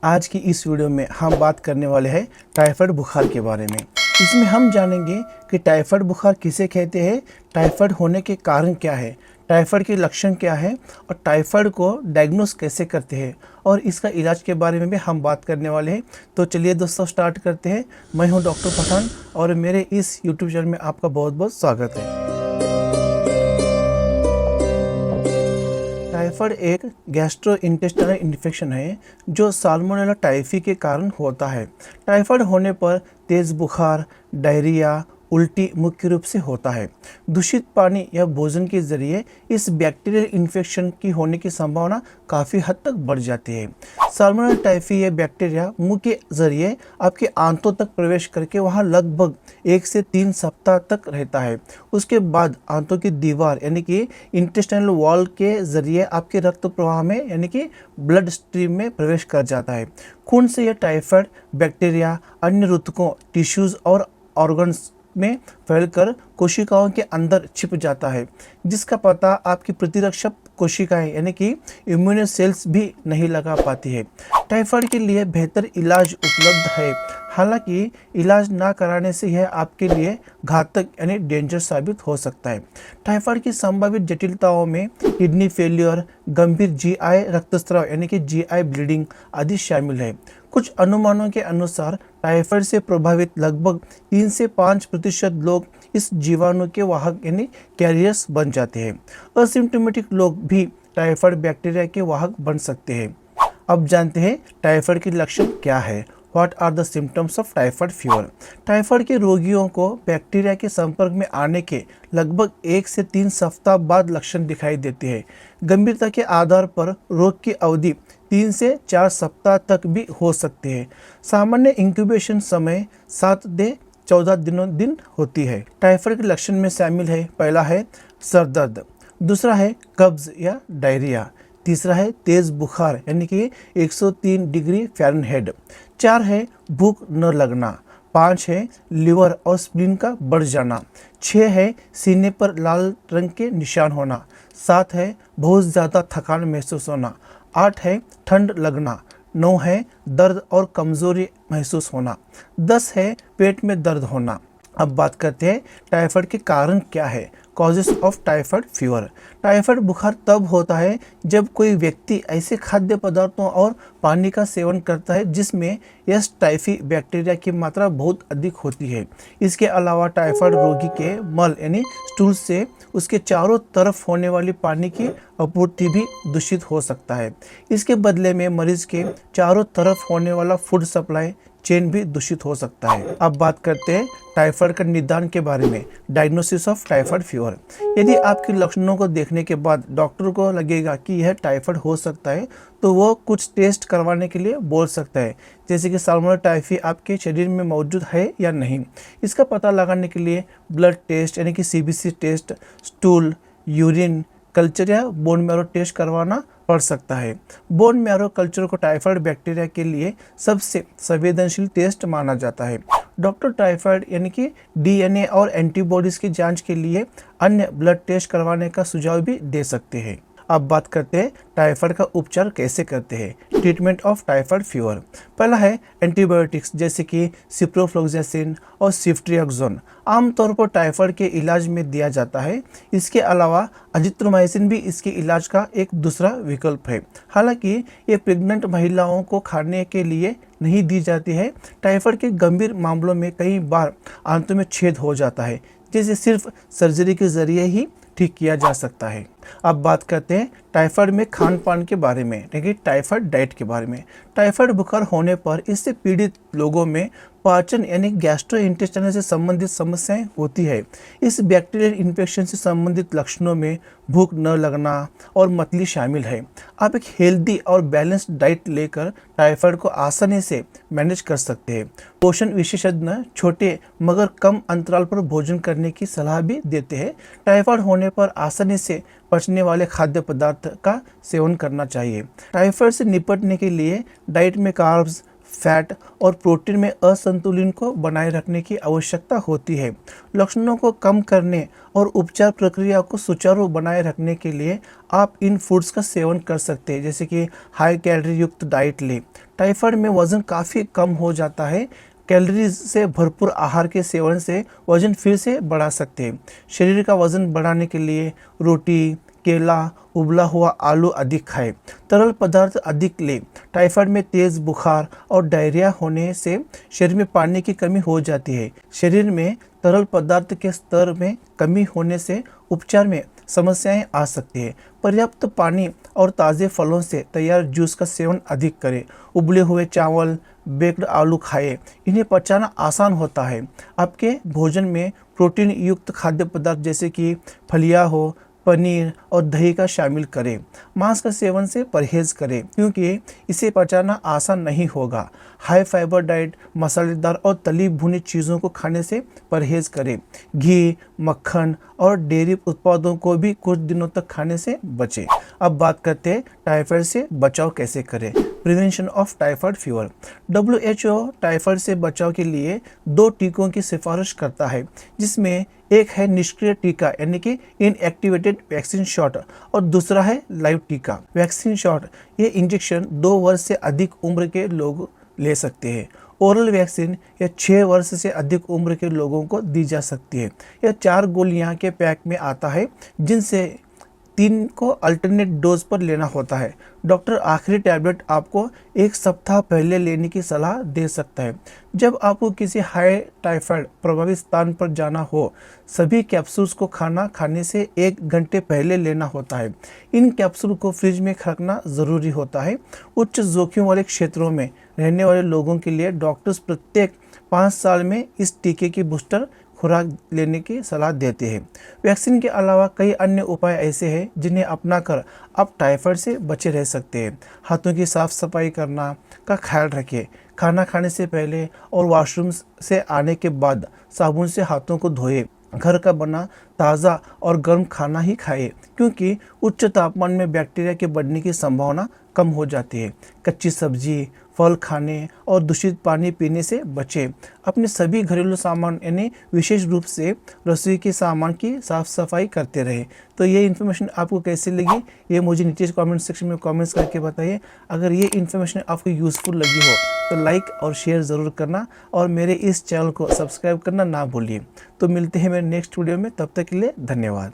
आज की इस वीडियो में हम बात करने वाले हैं टाइफाइड बुखार के बारे में। इसमें हम जानेंगे कि टाइफाइड बुखार किसे कहते हैं, टाइफाइड होने के कारण क्या है, टाइफाइड के लक्षण क्या है और टाइफाइड को डायग्नोस कैसे करते हैं और इसका इलाज के बारे में भी हम बात करने वाले हैं। तो चलिए दोस्तों स्टार्ट करते हैं। मैं हूं डॉक्टर पठान और मेरे इस यूट्यूब चैनल में आपका बहुत बहुत स्वागत है। टाइफाइड एक गैस्ट्रोइंटेस्टाइनल इन्फेक्शन है जो साल्मोनेला टाइफी के कारण होता है। टाइफाइड होने पर तेज बुखार, डायरिया, उल्टी मुख्य रूप से होता है। दूषित पानी या भोजन के जरिए इस बैक्टीरियल इन्फेक्शन की होने की संभावना काफ़ी हद तक बढ़ जाती है। साल्मोनेला टाइफी या बैक्टीरिया मुंह के जरिए आपके आंतों तक प्रवेश करके वहां लगभग 1 से 3 सप्ताह तक रहता है। उसके बाद आंतों की दीवार यानी कि इंटेस्टाइनल वॉल के जरिए आपके रक्त प्रवाह में यानी कि ब्लड स्ट्रीम में प्रवेश कर जाता है। खून से यह टाइफाइड बैक्टीरिया अन्य ऊतकों, टिश्यूज और ऑर्गन्स में फैलकर कोशिकाओं के अंदर छिप जाता है, जिसका पता आपकी प्रतिरक्षक कोशिकाएं यानी कि इम्यून सेल्स भी नहीं लगा पाती है। टाइफाइड के लिए बेहतर इलाज उपलब्ध है, हालांकि इलाज ना कराने से यह आपके लिए घातक यानी डेंजर साबित हो सकता है। टाइफाइड की संभावित जटिलताओं में किडनी फेलियर, गंभीर जीआई रक्तस्राव यानी कि जीआई ब्लीडिंग आदि शामिल है। कुछ अनुमानों के अनुसार टाइफाइड से प्रभावित लगभग 3 से 5% लोग इस जीवाणु के वाहक यानी कैरियर्स बन जाते हैं। असिम्टोमेटिक लोग भी टाइफाइड बैक्टीरिया के वाहक बन सकते हैं। अब जानते हैं टाइफाइड के लक्षण क्या है। What are the symptoms of typhoid fever. Typhoid के रोगियों को बैक्टीरिया के संपर्क में आने के लगभग 1 से 3 सप्ताह बाद लक्षण दिखाई देते हैं। गंभीरता के आधार पर रोग की अवधि 3 से 4 सप्ताह तक भी हो सकती है। सामान्य इंक्यूबेशन समय 7 से 14 दिन होती है। टाइफाइड के लक्षण में शामिल है, पहला है सर दर्द, दूसरा है कब्ज या डायरिया, तीसरा है तेज बुखार यानी कि 103 डिग्री फ़ारेनहाइट, 4 है भूख न लगना, 5 है लिवर और स्प्लीन का बढ़ जाना, 6 है सीने पर लाल रंग के निशान होना, 7 है बहुत ज़्यादा थकान महसूस होना, 8 है ठंड लगना, 9 है दर्द और कमज़ोरी महसूस होना, 10 है पेट में दर्द होना। अब बात करते हैं टाइफाइड के कारण क्या है, causes of typhoid fever. Typhoid बुखार तब होता है जब कोई व्यक्ति ऐसे खाद्य पदार्थों और पानी का सेवन करता है जिसमें एस टाइफी बैक्टीरिया की मात्रा बहुत अधिक होती है। इसके अलावा टाइफाइड रोगी के मल यानी स्टूल से उसके चारों तरफ होने वाली पानी की आपूर्ति भी दूषित हो सकता है। इसके बदले में मरीज के चारों तरफ होने वाला फूड सप्लाई चेन भी दूषित हो सकता है। अब बात करते हैं टाइफाइड का निदान के बारे में, डायग्नोसिस ऑफ टाइफाइड फीवर। यदि आपके लक्षणों को देखने के बाद डॉक्टर को लगेगा कि यह टाइफाइड हो सकता है तो वो कुछ टेस्ट करवाने के लिए बोल सकता है, जैसे कि साल्मोनेला टाइफी आपके शरीर में मौजूद है या नहीं। इसका पता लगाने के लिए ब्लड टेस्ट यानी कि CBC test, stool, urine culture या बोन मैरो टेस्ट करवाना पड़ सकता है। बोन मैरो कल्चर को टाइफाइड बैक्टीरिया के लिए सबसे संवेदनशील टेस्ट माना जाता है। डॉक्टर टाइफाइड यानी कि डीएनए और एंटीबॉडीज की जांच के लिए अन्य ब्लड टेस्ट करवाने का सुझाव भी दे सकते हैं। अब बात करते हैं टाइफाइड का उपचार कैसे करते हैं। ट्रीटमेंट ऑफ टाइफाइड फीवर, पहला है एंटीबायोटिक्स जैसे कि सिप्रोफ्लोक्सासिन और सिफ्ट्रियाक्सोन आमतौर पर टाइफाइड के इलाज में दिया जाता है। इसके अलावा अजिथ्रोमाइसिन भी इसके इलाज का एक दूसरा विकल्प है, हालांकि ये प्रेग्नेंट महिलाओं को खाने के लिए नहीं दी जाती है। टाइफाइड के गंभीर मामलों में कई बार आंतों में छेद हो जाता है, जिसे सिर्फ सर्जरी के जरिए ही ठीक किया जा सकता है। अब बात करते हैं टाइफाइड में खान पान के बारे में, यानी टाइफाइड डाइट के बारे में। टाइफाइड बुखार होने पर इससे पीड़ित लोगों में पाचन यानी गैस्ट्रोइंटेस्टाइनल से संबंधित समस्याएं होती है। इस बैक्टीरियल इन्फेक्शन से संबंधित लक्षणों में भूख न लगना और मतली शामिल है। आप एक हेल्दी और बैलेंस्ड डाइट लेकर टाइफाइड को आसानी से मैनेज कर सकते हैं। पोषण विशेषज्ञ छोटे मगर कम अंतराल पर भोजन करने की सलाह भी देते हैं। टाइफाइड होने पर आसानी से पचने वाले खाद्य पदार्थ का सेवन करना चाहिए। टाइफाइड से निपटने के लिए डाइट में कार्ब्स, फैट और प्रोटीन में असंतुलन को बनाए रखने की आवश्यकता होती है। लक्षणों को कम करने और उपचार प्रक्रिया को सुचारू बनाए रखने के लिए आप इन फूड्स का सेवन कर सकते हैं, जैसे कि हाई कैलोरी युक्त डाइट लें। टाइफाइड में वज़न काफ़ी कम हो जाता है। कैलोरीज से भरपूर आहार के सेवन से वज़न फिर से बढ़ा सकते हैं। शरीर का वज़न बढ़ाने के लिए रोटी, केला, उबला हुआ आलू अधिक खाएं। तरल पदार्थ अधिक लें। टाइफाइड में तेज़ बुखार और डायरिया होने से शरीर में पानी की कमी हो जाती है। शरीर में तरल पदार्थ के स्तर में कमी होने से उपचार में समस्याएं आ सकती है। पर्याप्त पानी और ताज़े फलों से तैयार जूस का सेवन अधिक करें। उबले हुए चावल, बेक्ड आलू खाएं। इन्हें पचाना आसान होता है। आपके भोजन में प्रोटीन युक्त खाद्य पदार्थ जैसे कि फलियां हो, पनीर और दही का शामिल करें। मांस का सेवन से परहेज करें क्योंकि इसे पचाना आसान नहीं होगा। हाई फाइबर डाइट, मसालेदार और तली भुनी चीज़ों को खाने से परहेज करें। घी, मक्खन और डेयरी उत्पादों को भी कुछ दिनों तक खाने से बचें। अब बात करते हैं टाइफाइड से बचाव कैसे करें। Prevention of typhoid fever. WHO typhoid से बचाव के लिए 2 टीकों की सिफारिश करता है, जिसमें एक है निष्क्रिय टीका यानी कि इनएक्टिवेटेड वैक्सीन शॉट और दूसरा है लाइव टीका। वैक्सीन शॉट ये इंजेक्शन 2 वर्ष से अधिक उम्र के लोग ले सकते हैं। ओरल वैक्सीन या 6 वर्ष से अधिक उम्र के लोगों को दी जा सकती है। यह 4 गोलियां के पैक में आता है, जिनसे 3 को अल्टरनेट डोज पर लेना होता है। डॉक्टर आखिरी टैबलेट आपको 1 सप्ताह पहले लेने की सलाह दे सकता है। जब आपको किसी हाई टाइफाइड प्रभावित स्थान पर जाना हो, सभी कैप्सूल्स को खाना खाने से 1 घंटे पहले लेना होता है। इन कैप्सूल को फ्रिज में रखना ज़रूरी होता है। उच्च जोखिम वाले क्षेत्रों में रहने वाले लोगों के लिए डॉक्टर्स प्रत्येक 5 साल में इस टीके की बूस्टर खुराक लेने की सलाह देते हैं। वैक्सीन के अलावा कई अन्य उपाय ऐसे हैं जिन्हें अपनाकर आप टाइफाइड से बचे रह सकते हैं। हाथों की साफ सफाई करना का ख्याल रखें। खाना खाने से पहले और वॉशरूम से आने के बाद साबुन से हाथों को धोएं। घर का बना ताज़ा और गर्म खाना ही खाएं, क्योंकि उच्च तापमान में बैक्टीरिया के बढ़ने की संभावना कम हो जाती है। कच्ची सब्जी, फल खाने और दूषित पानी पीने से बचें। अपने सभी घरेलू सामान यानी विशेष रूप से रसोई के सामान की साफ सफाई करते रहें। तो ये इन्फॉर्मेशन आपको कैसी लगी, ये मुझे नीचे कमेंट सेक्शन में कमेंट्स करके बताइए। अगर ये इन्फॉर्मेशन आपको यूज़फुल लगी हो तो लाइक और शेयर ज़रूर करना और मेरे इस चैनल को सब्सक्राइब करना ना भूलिए। तो मिलते हैं मेरे नेक्स्ट वीडियो में, तब तक के लिए धन्यवाद।